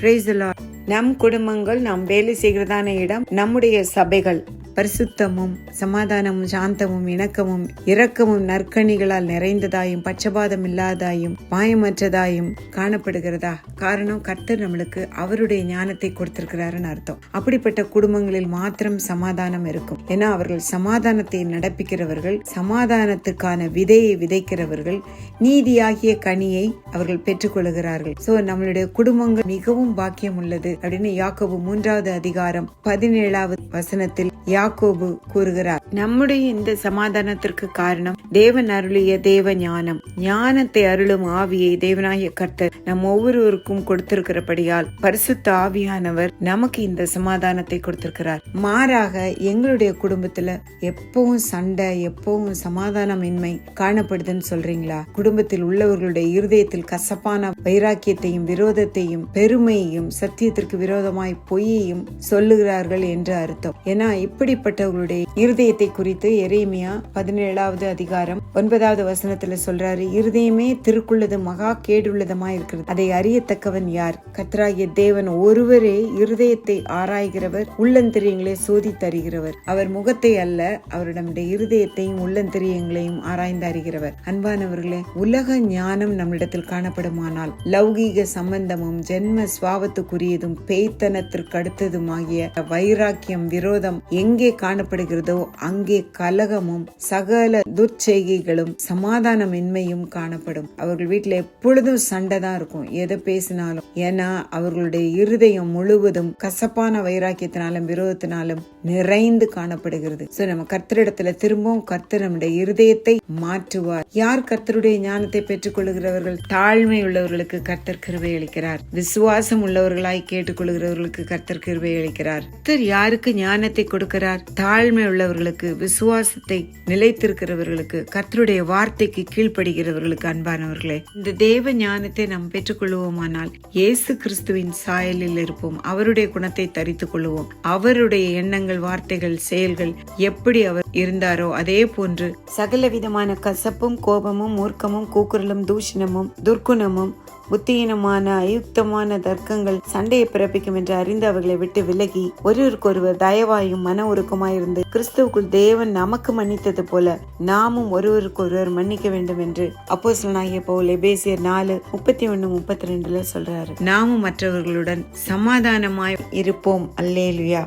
Praise the Lord. நம் குடும்பங்கள் நாம் வேலை செய்கிறதான இடம், நம்முடைய சபைகள் பரிசுத்தமும் சமாதானமும் சாந்தமும் இணக்கமும் இரக்கமும் நற்கணிகளால் நிறைந்ததாயும் பட்சபாதம் இல்லாதாயும் மாயமற்றதாயும் காணப்படுகிறதா? காரணம், கர்த்தர் நம்மளுக்கு அவருடைய ஞானத்தை கொடுத்திருக்கிறாருன்னு அர்த்தம். அப்படிப்பட்ட குடும்பங்களில் மாத்திரம் சமாதானம் இருக்கும். ஏன்னா அவர்கள் சமாதானத்தை நடப்பிக்கிறவர்கள், சமாதானத்துக்கான விதையை விதைக்கிறவர்கள், நீதியாகிய கனியை அவர்கள் பெற்றுக்கொள்கிறார்கள். சோ நம்மளுடைய குடும்பங்கள் மிகவும் பாக்கியம் உள்ளது அப்படின்னு யாக்கோபு 3வது அதிகாரம் 17வது வசனத்தில் யாக்கோபு கூறுகிறார். நம்முடைய இந்த சமாதானத்திற்கு காரணம் தேவன் அருளிய தேவ ஞானம். ஞானத்தை அருளும் ஆவியை தேவனாகிய கர்த்தர் நம் ஒவ்வொருவருக்கும் கொடுத்திருக்கிறபடியால் பரிசுத்த ஆவியானவர் நமக்கு இந்த சமாதானத்தை கொடுத்திருக்கிறார். மாறாக எங்களுடைய குடும்பத்துல எப்பவும் சண்டை, எப்பவும் சமாதானமின்மை காணப்படுதுன்னு சொல்றீங்களா? குடும்பத்தில் உள்ளவர்களுடைய இருதயத்தில் கசப்பான வைராக்கியத்தையும் விரோதத்தையும் பெருமையையும் சத்தியத்திற்கு விரோதமாய் பொய்யையும் சொல்லுகிறார்கள் என்று அர்த்தம். ஏன்னா இப்படிப்பட்டவர்களுடைய இருதயத்தை குறித்து எரேமியா 17வது அதிகாரம் 9வது வசனத்துல சொல்றாரு, இருதயமே திருக்குள்ளது மகா கேடுள்ளதுமா இருக்கிறது, அதை அறியத்தக்கவன் யார்? கர்த்தராகிய தேவன் ஒருவரே இருதயத்தை ஆராய்கிறவர், உள்ளந்திரியங்களை சோதித்தறிகிறவர். அவர் முகத்தை அல்ல, அவருடைய இருதயத்தையும் உள்ளந்திரியங்களையும் ஆராய்ந்து அறிகிறவர். அன்பானவர்களே, உலக ஞானம் நம்மிடத்தில் காணப்படுமானால் லௌகீக சம்பந்தமும் ஜென்ம சுவாபத்துக்குரியதும் பேய்த்தனத்திற்கு அடுத்ததுமாகிய வைராக்கியம் விரோதம் எங்கே காணப்படுகிறதோ அங்கே கலகமும் சகல துர்ச்செய்கைகளும் சமாதானமின்மையும் காணப்படும். அவர்கள் வீட்டுல எப்பொழுதும் சண்டை தான் இருக்கும், எதை பேசினாலும். ஏன்னா அவர்களுடைய இருதயம் முழுவதும் கசப்பான வைராக்கியத்தினாலும் விரோதத்தினாலும் நிறைந்து காணப்படுகிறது. சோ நம்ம கர்த்தரிடத்துல திரும்பவும் கர்த்தர் நம்முடைய இருதயத்தை மாற்றுவார். யார் கர்த்தருடைய ஞானத்தை பெற்றுக் கொள்கிறவர்கள்? தாழ்மை உள்ளவர்களுக்கு கர்த்தர் கிருபை அளிக்கிறார். விசுவாசம் உள்ளவர்களாய் கேட்டுக்கொள்கிறவர்களுக்கு கர்த்தர் கிருபை அளிக்கிறார். கர்த்தர் யாருக்கு ஞானத்தை கொடுக்கிறார்? தாழ்மை உள்ளவர்களுக்கு, விசுவாசத்தை நிலைத்திருக்கிறவர்களுக்கு, கர்த்தருடைய வார்த்தைக்கு கீழ்ப்படுகிறவர்களுக்கு. அன்பானவர்களே, இந்த தேவ ஞானத்தை நாம் பெற்றுக்கொள்வோமானால் இயேசு கிறிஸ்துவின் சாயலில் இருப்போம். அவருடைய குணத்தை தரித்துக் கொள்வோம். அவருடைய எண்ணங்கள், வார்த்தைகள், செயல்கள் எப்படி அவர் இருந்தாரோ அதே போன்று சகல விதமான கசப்பும் கோபமும் மூர்க்கமும் கூக்குரலும் தூஷணமும் துர்க்குணமும் புத்தியீனமான அயுக்தமான தர்க்கங்கள் சண்டையை பிறப்பிக்கும் என்று அறிந்து அவர்களை விட்டு விலகி ஒருவருக்கொருவர் தயவாயும் மன உருக்கமாயிருந்து கிறிஸ்துவுக்குள் தேவன் நமக்கு மன்னித்தது போல நாமும் ஒருவருக்கொருவர் மன்னிக்க வேண்டும் என்று அப்போஸ்தலனாகிய பவுல் எபேசியர் 4:31-32 சொல்றாரு. நாமும் மற்றவர்களுடன் சமாதானமாய் இருப்போம். அல்லேலுயா.